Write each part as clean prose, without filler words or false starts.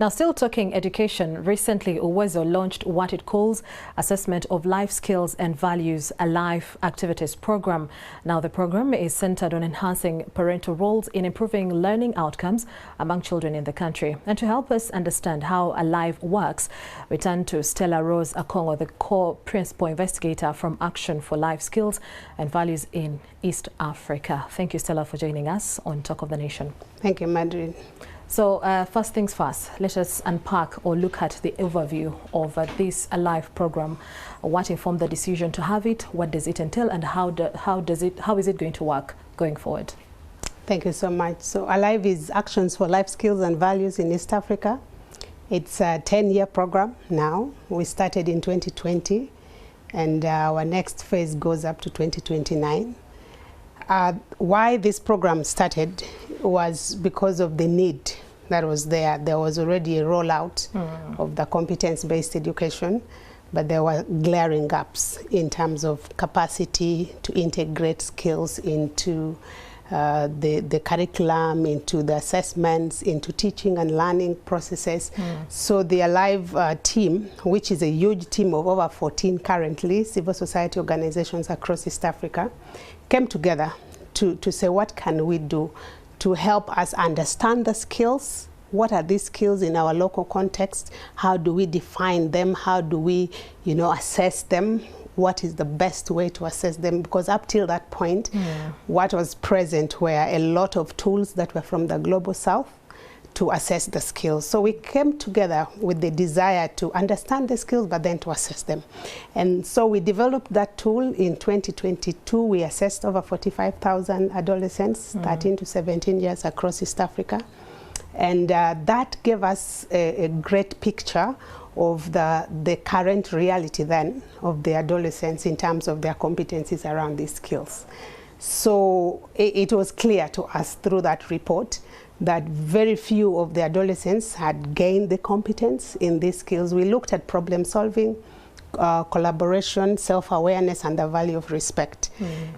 Now, still talking education, recently UWEZO launched what it calls Assessment of Life Skills and Values, a Life Activities program. Now, the program is centered on enhancing parental roles in improving learning outcomes among children in the country. And to help us understand how Alive works, we turn to Stella Rose Akongo, the core principal investigator from Action for Life Skills and Values in East Africa. Thank you, Stella, for joining us on Talk of the Nation. Thank you, Madrid. So first things first, let us unpack or look at the overview of this Alive program. What informed the decision to have it? What does it entail, and how is it going to work going forward? Thank you so much. So Alive is Actions for Life Skills and Values in East Africa. It's a 10-year program now. We started in 2020, and our next phase goes up to 2029. Why this program started was because of the need that was there. There was already a rollout of the competence-based education, but there were glaring gaps in terms of capacity to integrate skills into the curriculum, into the assessments, into teaching and learning processes. So the Alive team, which is a huge team of over 14 currently, civil society organizations across East Africa, came together to say, what can we do to help us understand the skills? What are these skills in our local context? How do we define them? How do we, assess them? What is the best way to assess them? Because up till that point, what was present were a lot of tools that were from the Global South to assess the skills. So we came together with the desire to understand the skills, but then to assess them. And so we developed that tool in 2022. We assessed over 45,000 adolescents, 13 to 17 years across East Africa. And that gave us a great picture of the current reality then of the adolescents in terms of their competencies around these skills. So it was clear to us through that report that very few of the adolescents had gained the competence in these skills. We looked at problem solving, collaboration, self-awareness, and the value of respect.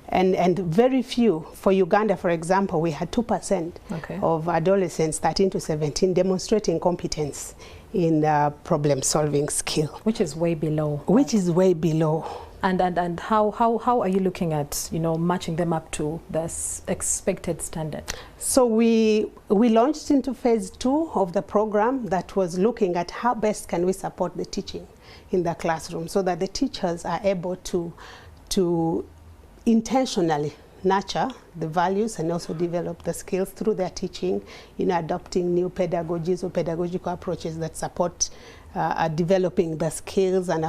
And very few. For Uganda, for example, we had 2% of adolescents 13 to 17 demonstrating competence in problem-solving skill. Which is way below. Which is way below. And how are you looking at matching them up to the expected standard? So we launched into phase 2 of the program that was looking at how best can we support the teaching in the classroom so that the teachers are able to intentionally nurture the values and also develop the skills through their teaching, adopting new pedagogies or pedagogical approaches that support developing the skills and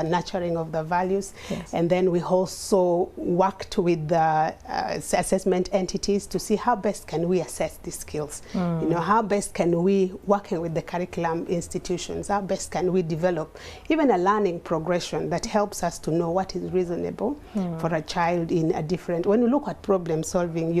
nurturing of the values. And then we also worked with the assessment entities to see how best can we assess these skills. How best can we, working with the curriculum institutions, how best can we develop even a learning progression that helps us to know what is reasonable for a child in a different, when we look at problem solving,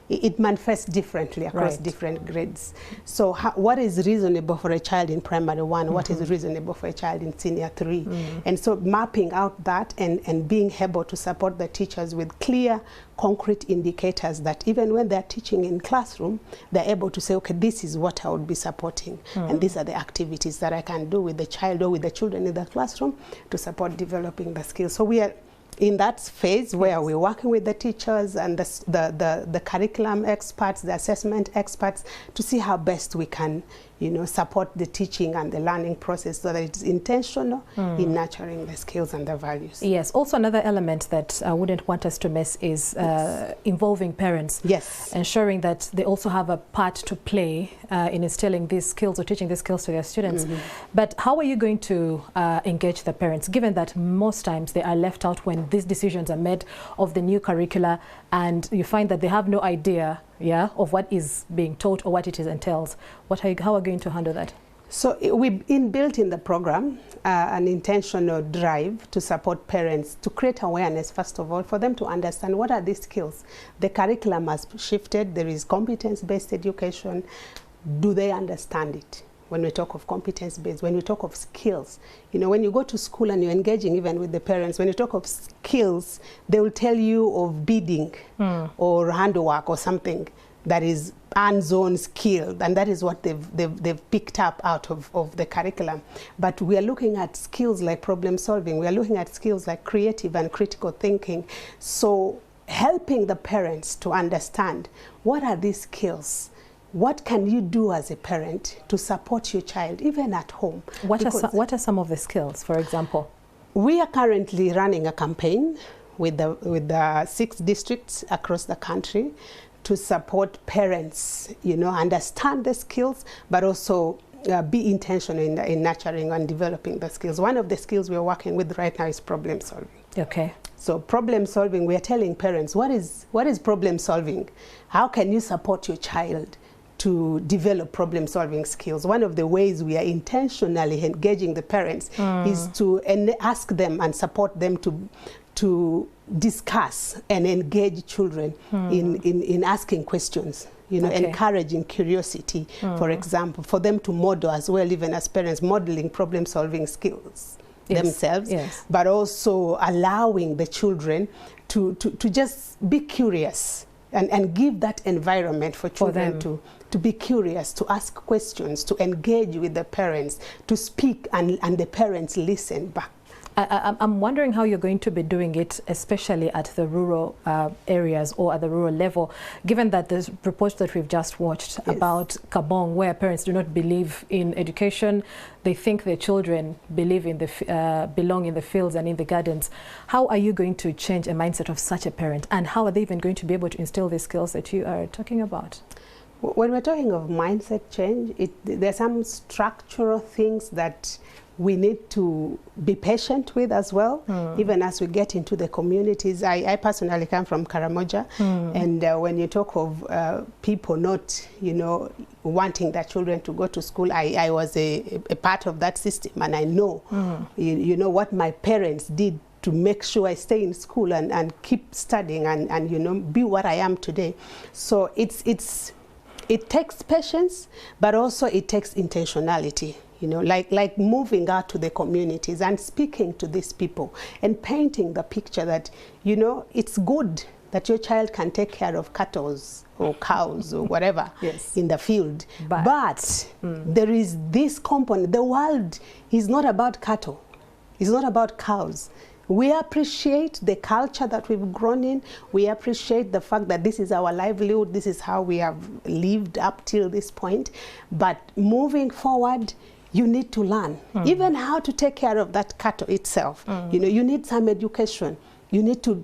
it manifests differently across different grades. So what is reasonable for a child in primary 1? What is reasonable for a child in senior 3? And so mapping out that and being able to support the teachers with clear, concrete indicators that even when they're teaching in classroom, they're able to say, okay, this is what I would be supporting. And these are the activities that I can do with the child or with the children in the classroom to support developing the skills. So we are in that phase where we're working with the teachers and the curriculum experts, the assessment experts, to see how best we can, support the teaching and the learning process so that it's intentional in nurturing the skills and the values. Yes. Also, another element that I wouldn't want us to miss is involving parents. Yes. Ensuring that they also have a part to play in instilling these skills or teaching these skills to their students. But how are you going to engage the parents, given that most times they are left out when these decisions are made of the new curricula, and you find that they have no idea of what is being taught or what it entails? How are you going to handle that? So we built in the program an intentional drive to support parents, to create awareness, first of all, for them to understand what are these skills. The curriculum has shifted. There is competence-based education. Do they understand it? When we talk of competence-based, when we talk of skills, when you go to school and you're engaging even with the parents, when you talk of skills, they will tell you of bidding or handwork or something. that is hands-on skill, and that is what they've picked up out of the curriculum. But we are looking at skills like problem solving. We are looking at skills like creative and critical thinking. So helping the parents to understand, what are these skills? What can you do as a parent to support your child, even at home? What are some of the skills, for example? We are currently running a campaign with the 6 districts across the country to support parents, you know, understand the skills, but also be intentional in nurturing and developing the skills. One of the skills we're working with right now is problem solving. Okay. So problem solving, we are telling parents, what is problem solving? How can you support your child to develop problem solving skills? One of the ways we are intentionally engaging the parents is to ask them and support them to discuss and engage children in asking questions, you know, encouraging curiosity, for example, for them to model as well, even as parents, modeling problem solving skills themselves, but also allowing the children to just be curious and give that environment for children to be curious, to ask questions, to engage with the parents, to speak, and the parents listen back. I'm wondering how you're going to be doing it, especially at the rural areas or at the rural level, given that the reports that we've just watched about Kabong, where parents do not believe in education, they think their children believe in belong in the fields and in the gardens. How are you going to change a mindset of such a parent, and how are they even going to be able to instill the skills that you are talking about? When we're talking of mindset change, there's some structural things that we need to be patient with as well, even as we get into the communities. I personally come from Karamoja, and when you talk of people not, you know, wanting their children to go to school, I was a part of that system, and I know, you know, what my parents did to make sure I stay in school and keep studying and you know, be what I am today. So it takes patience, but also it takes intentionality. You know, like moving out to the communities and speaking to these people and painting the picture that, you know, it's good that your child can take care of cattle or cows or whatever in the field. But there is this component. The world is not about cattle. It's not about cows. We appreciate the culture that we've grown in. We appreciate the fact that this is our livelihood. This is how we have lived up till this point. But moving forward, you need to learn even how to take care of that cattle itself. You know, you need some education. You need to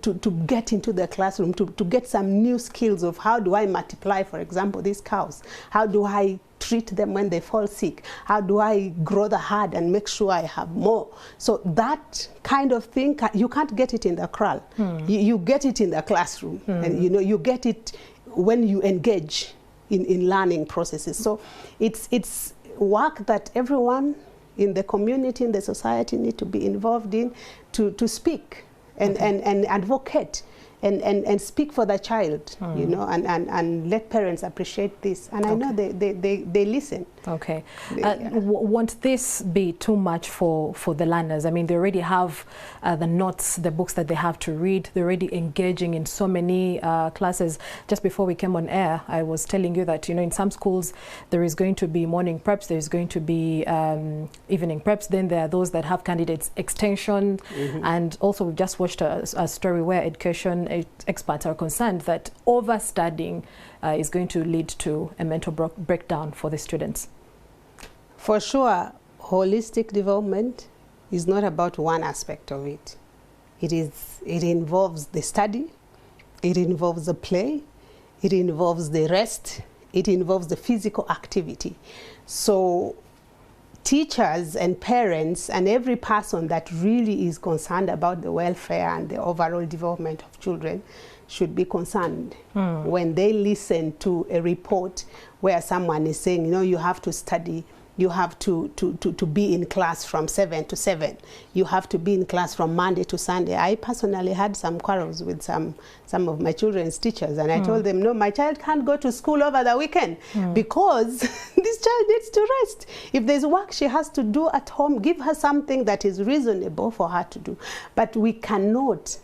get into the classroom to get some new skills of how do I multiply, for example, these cows? How do I treat them when they fall sick? How do I grow the herd and make sure I have more? So that kind of thing, you can't get it in the kraal. You get it in the classroom. And you know, you get it when you engage in learning processes. So it's work that everyone in the community, in the society need to be involved in to speak and advocate and speak for the child, you know, and let parents appreciate this. And I know they listen. Okay. Won't this be too much for the learners? I mean, they already have the notes, the books that they have to read. They're already engaging in so many classes. Just before we came on air, I was telling you that, you know, in some schools, there is going to be morning preps, there's going to be evening preps. Then there are those that have candidates extension. And also we've just watched a story where education experts are concerned that overstudying is going to lead to a mental breakdown for the students. For sure, holistic development is not about one aspect of it. It involves the study, it involves the play, it involves the rest, it involves the physical activity. So teachers and parents and every person that really is concerned about the welfare and the overall development of children should be concerned when they listen to a report where someone is saying, you know, you have to study, you have to be in class from 7 to 7. You have to be in class from Monday to Sunday. I personally had some quarrels with some of my children's teachers, and I told them, no, my child can't go to school over the weekend because this child needs to rest. If there's work she has to do at home, give her something that is reasonable for her to do. But we cannot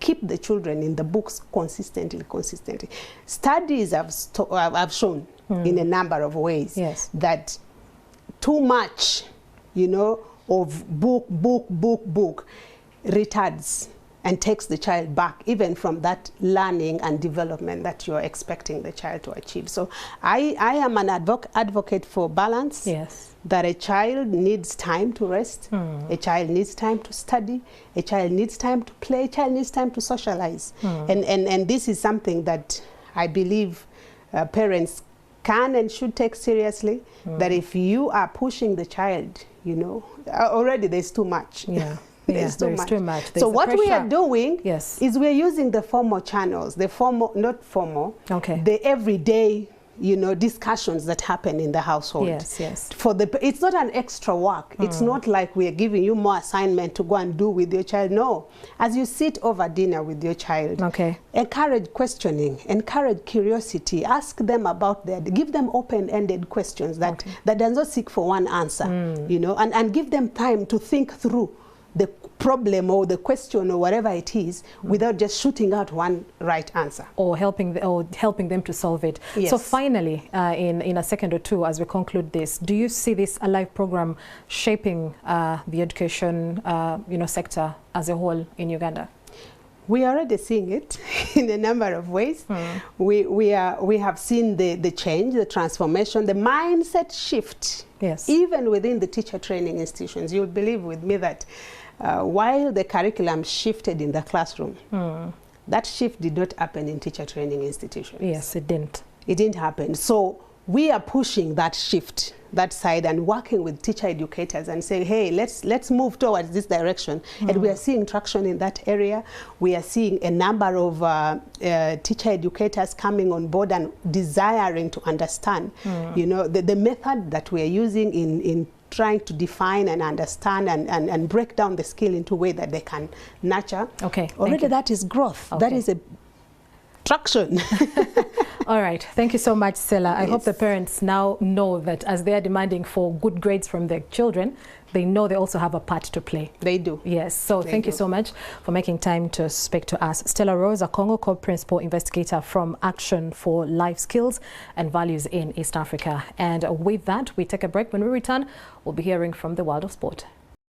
keep the children in the books consistently. Studies have shown in a number of ways that too much, you know, of book retards and takes the child back even from that learning and development that you're expecting the child to achieve. So I am an advocate for balance. Yes. That a child needs time to rest, a child needs time to study, a child needs time to play, a child needs time to socialize. And this is something that I believe parents can and should take seriously, that if you are pushing the child, you know, already there's too much. Yeah. There's too much. So what we are doing is we're using the formal channels, the formal, not formal, the everyday, you know, discussions that happen in the household. For the, it's not an extra work. It's not like we are giving you more assignment to go and do with your child. No. As you sit over dinner with your child, encourage questioning, encourage curiosity, ask them about their, give them open-ended questions that, that does not seek for one answer, you know, and give them time to think through the problem or the question or whatever it is without just shooting out one right answer. Or helping them to solve it. So finally, in a second or two, as we conclude this, do you see this Alive program shaping the education you know, sector as a whole in Uganda? We are already seeing it in a number of ways. We have seen the change, the transformation, the mindset shift, even within the teacher training institutions. You'll believe with me that while the curriculum shifted in the classroom, that shift did not happen in teacher training institutions. Yes, it didn't. It didn't happen. So we are pushing that shift, that side, and working with teacher educators and saying, hey, let's move towards this direction. And we are seeing traction in that area. We are seeing a number of teacher educators coming on board and desiring to understand, you know, the method that we are using in trying to define and understand and break down the skill into a way that they can nurture. Already that is growth. That is a traction. All right. Thank you so much, Stella. I hope the parents now know that as they are demanding for good grades from their children, they know they also have a part to play. They do. Yes. So thank you so much for making time to speak to us. Stella Rose Akongo, co-principal investigator from Action for Life Skills and Values in East Africa. And with that, we take a break. When we return, we'll be hearing from the world of sport.